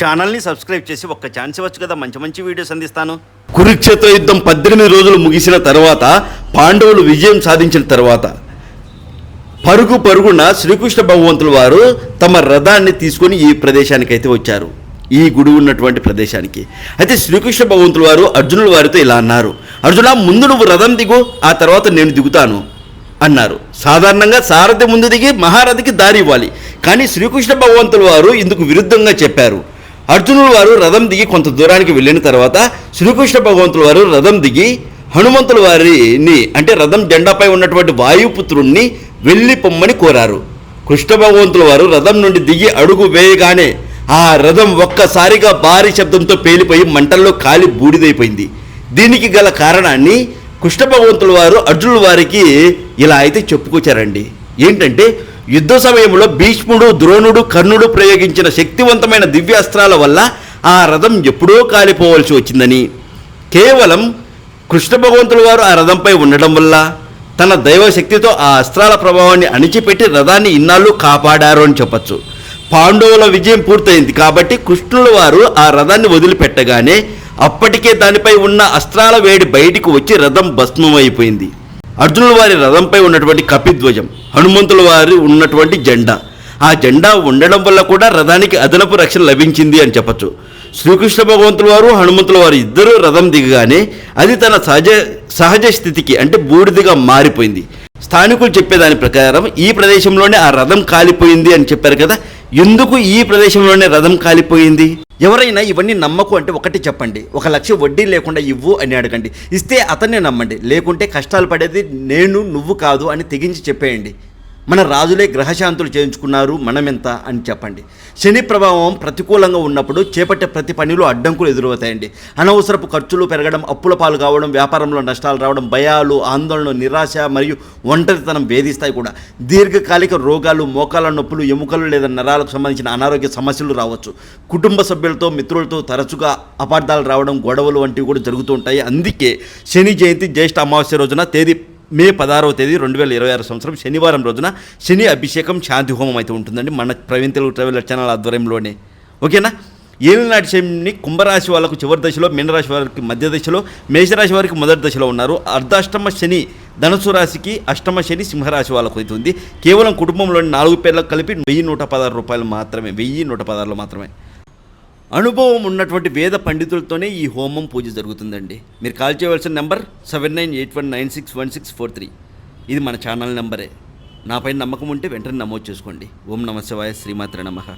ఛానల్ని సబ్స్క్రైబ్ చేసి ఒక్క ఛాన్స్ ఇవ్వచ్చు కదా, మంచి మంచి వీడియోస్ అందిస్తాను. కురుక్షేత్ర యుద్ధం 18 రోజులు ముగిసిన తర్వాత, పాండవులు విజయం సాధించిన తర్వాత పరుగున శ్రీకృష్ణ భగవంతుల వారు తమ రథాన్ని తీసుకొని ఈ ప్రదేశానికి అయితే వచ్చారు, ఈ గుడి ఉన్నటువంటి ప్రదేశానికి. అయితే శ్రీకృష్ణ భగవంతుల వారు అర్జునుల వారితో ఇలా అన్నారు, అర్జున ముందు నువ్వు రథం దిగు, ఆ తర్వాత నేను దిగుతాను అన్నారు. సాధారణంగా సారథి ముందు దిగి మహారథికి దారి ఇవ్వాలి, కానీ శ్రీకృష్ణ భగవంతుల వారు ఇందుకు విరుద్ధంగా చెప్పారు. అర్జునుల వారు రథం దిగి కొంత దూరానికి వెళ్ళిన తర్వాత శ్రీకృష్ణ భగవంతుల వారు రథం దిగి హనుమంతుల వారిని, అంటే రథం జెండాపై ఉన్నటువంటి వాయుపుత్రుణ్ణి వెళ్ళి పొమ్మని కోరారు. కృష్ణ భగవంతుల వారు రథం నుండి దిగి అడుగు వేయగానే ఆ రథం ఒక్కసారిగా భారీ శబ్దంతో పేలిపోయి మంటల్లో కాలి బూడిదైపోయింది. దీనికి గల కారణాన్ని కృష్ణ భగవంతుల వారు అర్జునుల వారికి ఇలా అయితే చెప్పుకొచ్చారండి. ఏంటంటే, యుద్ధ సమయంలో భీష్ముడు, ద్రోణుడు, కర్ణుడు ప్రయోగించిన శక్తివంతమైన దివ్యాస్త్రాల వల్ల ఆ రథం ఎప్పుడో కాలిపోవలసి వచ్చిందని, కేవలం కృష్ణ భగవంతుల వారు ఆ రథంపై ఉండడం వల్ల తన దైవశక్తితో ఆ అస్త్రాల ప్రభావాన్ని అణిచిపెట్టి రథాన్ని ఇన్నాళ్ళు కాపాడారు అని చెప్పచ్చు. పాండవుల విజయం పూర్తయింది కాబట్టి కృష్ణుల వారు ఆ రథాన్ని వదిలిపెట్టగానే అప్పటికే దానిపై ఉన్న అస్త్రాల వేడి బయటికి వచ్చి రథం భస్మమైపోయింది. అర్జునుల వారి రథంపై ఉన్నటువంటి కపిధ్వజం, హనుమంతుల వారి ఉన్నటువంటి జెండా, ఆ జెండా ఉండడం వల్ల కూడా రథానికి అదనపు రక్షణ లభించింది అని చెప్పచ్చు. శ్రీకృష్ణ భగవంతుల వారు, హనుమంతుల వారు ఇద్దరూ రథం దిగగానే అది తన సహజ స్థితికి, అంటే బూడిదిగా మారిపోయింది. స్థానికులు చెప్పేదాని ప్రకారం ఈ ప్రదేశంలోనే ఆ రథం కాలిపోయింది అని చెప్పారు కదా. ఎందుకు ఈ ప్రదేశంలోనే రథం కాలిపోయింది? ఎవరైనా ఇవన్నీ నమ్మకు అంటే ఒకటి చెప్పండి, 1 లక్ష వడ్డీ లేకుండా ఇవ్వు అని అడగండి. ఇస్తే అతన్నే నమ్మండి, లేకుంటే కష్టాలు పడేది నేను నువ్వు కాదు అని తెగించి చెప్పేయండి. మన రాజులే గ్రహశాంతులు చేయించుకున్నారు, మనమెంత అని చెప్పండి. శని ప్రభావం ప్రతికూలంగా ఉన్నప్పుడు చేపట్టే ప్రతి పనిలో అడ్డంకులు ఎదురవుతాయండి. అనవసరపు ఖర్చులు పెరగడం, అప్పుల పాలు కావడం, వ్యాపారంలో నష్టాలు రావడం, భయాలు, ఆందోళన, నిరాశ మరియు ఒంటరితనం వేధిస్తాయి కూడా. దీర్ఘకాలిక రోగాలు, మోకాల నొప్పులు, ఎముకలు లేదా నరాలకు సంబంధించిన అనారోగ్య సమస్యలు రావచ్చు. కుటుంబ సభ్యులతో, మిత్రులతో తరచుగా అపార్థాలు రావడం, గొడవలు వంటివి కూడా జరుగుతూ ఉంటాయి. అందుకే శని జయంతి జ్యేష్ఠ అమావాస్య రోజున తేదీ మే 16వ తేదీ 2026 సంవత్సరం శనివారం రోజున శని అభిషేకం, శాంతి హోమం అయితే ఉంటుందండి మన ప్రవీణ్ తెలుగు ట్రావెలర్ ఛానల్ ఆధ్వర్యంలోనే. ఓకేనా? ఏలినాటి శని కుంభరాశి వాళ్ళకు చివరి దశలో, మీనరాశి వారికి మధ్య దశలో, మేషరాశి వారికి మొదటి దశలో ఉన్నారు. అర్ధాష్టమ శని ధనుసు రాశికి, అష్టమ శని సింహరాశి వాళ్ళకు అవుతుంది. కేవలం కుటుంబంలోని 4 పేర్లకు కలిపి 1116 రూపాయలు మాత్రమే, 1116 మాత్రమే. అనుభవం ఉన్నటువంటి వేద పండితులతోనే ఈ హోమం పూజ జరుగుతుందండి. మీరు కాల్ చేయవలసిన నెంబర్ 7981961643. ఇది మన ఛానల్ నెంబరే. నాపై నమ్మకం ఉంటే వెంటనే నమోదు చేసుకోండి. ఓం నమః శివాయ, శ్రీమాత్రే నమః.